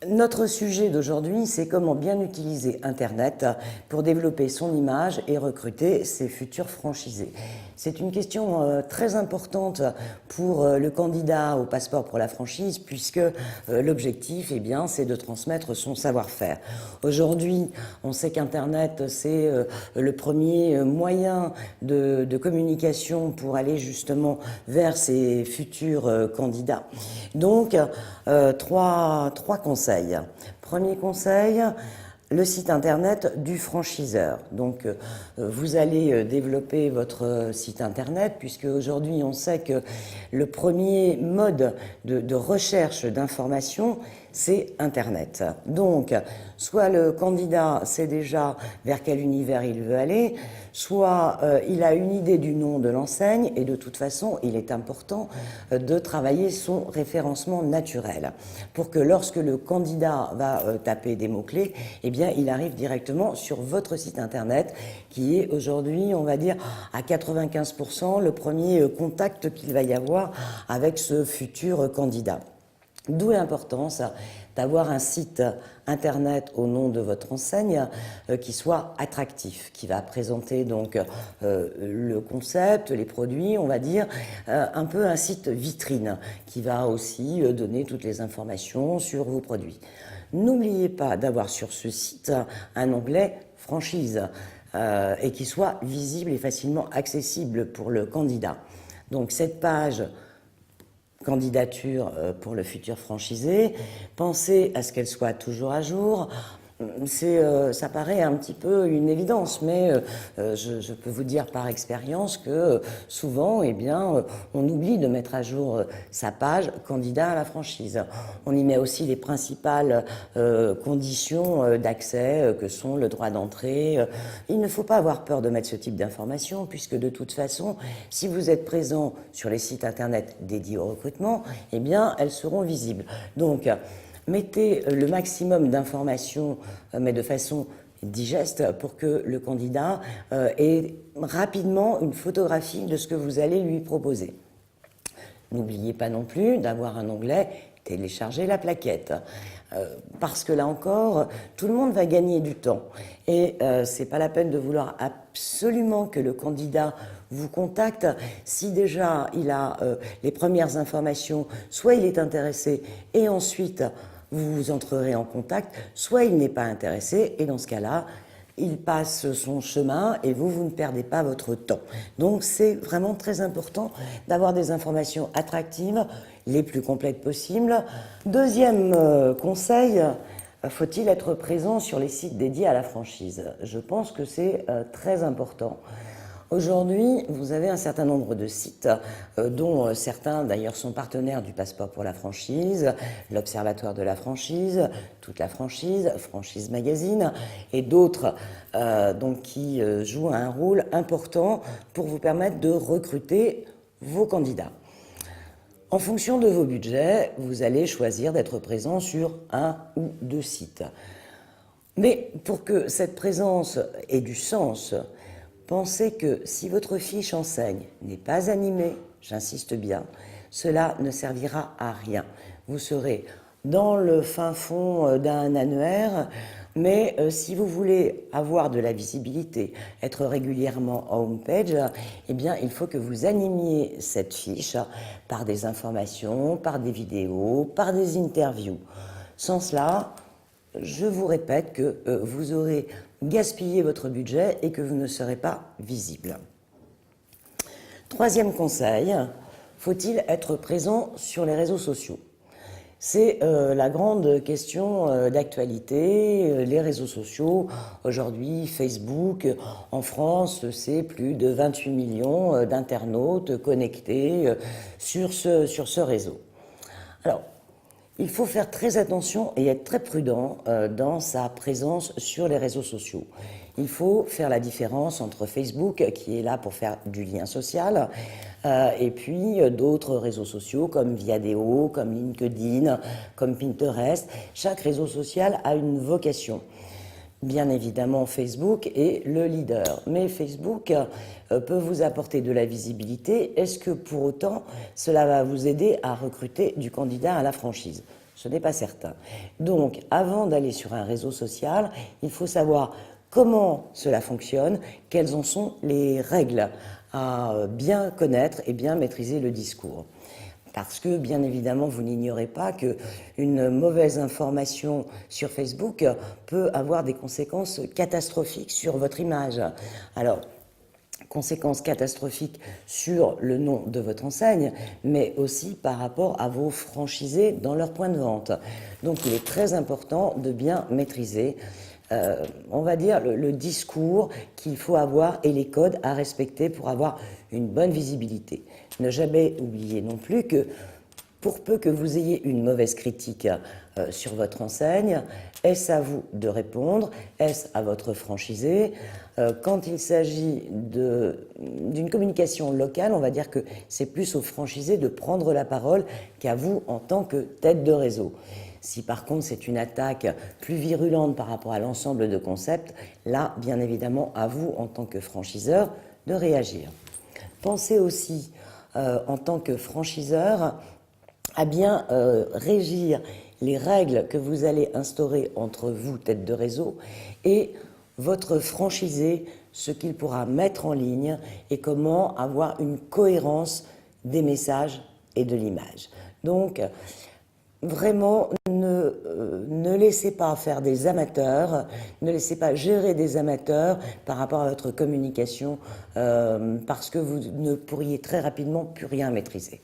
Notre sujet d'aujourd'hui, c'est comment bien utiliser Internet pour développer son image et recruter ses futurs franchisés. C'est une question très importante pour le candidat au passeport pour la franchise, puisque l'objectif, eh bien, c'est de transmettre son savoir-faire. Aujourd'hui, on sait qu'Internet, c'est le premier moyen de communication pour aller justement vers ses futurs candidats. Donc, trois conseils. Premier conseil, le site internet du franchiseur. Donc, vous allez développer votre site internet, puisque aujourd'hui, on sait que le premier mode de recherche d'informations, c'est Internet. Donc, soit le candidat sait déjà vers quel univers il veut aller, soit il a une idée du nom de l'enseigne, et de toute façon, il est important de travailler son référencement naturel, pour que lorsque le candidat va taper des mots-clés, eh bien, il arrive directement sur votre site internet, qui est aujourd'hui, on va dire, à 95% le premier contact qu'il va y avoir avec ce futur candidat. D'où l'importance d'avoir un site internet au nom de votre enseigne qui soit attractif, qui va présenter donc le concept, les produits, on va dire, un peu un site vitrine, qui va aussi donner toutes les informations sur vos produits. N'oubliez pas d'avoir sur ce site un onglet franchise et qui soit visible et facilement accessible pour le candidat. Donc cette page candidature pour le futur franchisé, pensez à ce qu'elle soit toujours à jour. Ça paraît un petit peu une évidence, mais je peux vous dire par expérience que souvent, eh bien, on oublie de mettre à jour sa page candidat à la franchise. On y met aussi les principales conditions d'accès que sont le droit d'entrée. Il ne faut pas avoir peur de mettre ce type d'informations, puisque de toute façon, si vous êtes présent sur les sites internet dédiés au recrutement, eh bien, elles seront visibles. Donc, mettez le maximum d'informations, mais de façon digeste, pour que le candidat ait rapidement une photographie de ce que vous allez lui proposer. N'oubliez pas non plus d'avoir un onglet « Télécharger la plaquette ». Parce que là encore, tout le monde va gagner du temps. Et c'est pas la peine de vouloir absolument que le candidat vous contacte si déjà il a les premières informations, soit il est intéressé et ensuite vous entrerez en contact, soit il n'est pas intéressé et dans ce cas-là, il passe son chemin et vous ne perdez pas votre temps. Donc c'est vraiment très important d'avoir des informations attractives, les plus complètes possibles. Deuxième conseil, faut-il être présent sur les sites dédiés à la franchise? Je pense que c'est très important. Aujourd'hui, vous avez un certain nombre de sites, dont certains d'ailleurs sont partenaires du passeport pour la franchise, l'Observatoire de la franchise, Toute la franchise, Franchise Magazine, et d'autres donc qui jouent un rôle important pour vous permettre de recruter vos candidats. En fonction de vos budgets, vous allez choisir d'être présent sur un ou deux sites. Mais pour que cette présence ait du sens, pensez que si votre fiche enseigne n'est pas animée, j'insiste bien, cela ne servira à rien. Vous serez dans le fin fond d'un annuaire, mais si vous voulez avoir de la visibilité, être régulièrement en homepage, eh bien, il faut que vous animiez cette fiche par des informations, par des vidéos, par des interviews. Sans cela, je vous répète que vous aurez gaspillé votre budget et que vous ne serez pas visible. Troisième conseil, faut-il être présent sur les réseaux sociaux? C'est la grande question d'actualité, les réseaux sociaux. Aujourd'hui, Facebook, en France, c'est plus de 28 millions d'internautes connectés sur ce réseau. Alors, il faut faire très attention et être très prudent dans sa présence sur les réseaux sociaux. Il faut faire la différence entre Facebook, qui est là pour faire du lien social, et puis d'autres réseaux sociaux comme Viadeo, comme LinkedIn, comme Pinterest. Chaque réseau social a une vocation. Bien évidemment, Facebook est le leader, mais Facebook peut vous apporter de la visibilité. Est-ce que pour autant, cela va vous aider à recruter du candidat à la franchise? Ce n'est pas certain. Donc, avant d'aller sur un réseau social, il faut savoir comment cela fonctionne, quelles en sont les règles à bien connaître et bien maîtriser le discours. Parce que, bien évidemment, vous n'ignorez pas qu'une mauvaise information sur Facebook peut avoir des conséquences catastrophiques sur votre image. Alors, conséquences catastrophiques sur le nom de votre enseigne, mais aussi par rapport à vos franchisés dans leur point de vente. Donc, il est très important de bien maîtriser on va dire, le discours qu'il faut avoir et les codes à respecter pour avoir une bonne visibilité. Ne jamais oublier non plus que pour peu que vous ayez une mauvaise critique sur votre enseigne, est-ce à vous de répondre? Est-ce à votre franchisé? Quand il s'agit d'une communication locale, on va dire que c'est plus au franchisé de prendre la parole qu'à vous en tant que tête de réseau. Si par contre c'est une attaque plus virulente par rapport à l'ensemble de concepts, là, bien évidemment, à vous en tant que franchiseur de réagir. Pensez aussi, en tant que franchiseur, à bien régir les règles que vous allez instaurer entre vous, tête de réseau, et votre franchisé, ce qu'il pourra mettre en ligne et comment avoir une cohérence des messages et de l'image. Donc, vraiment, ne laissez pas faire des amateurs, ne laissez pas gérer des amateurs par rapport à votre communication parce que vous ne pourriez très rapidement plus rien maîtriser.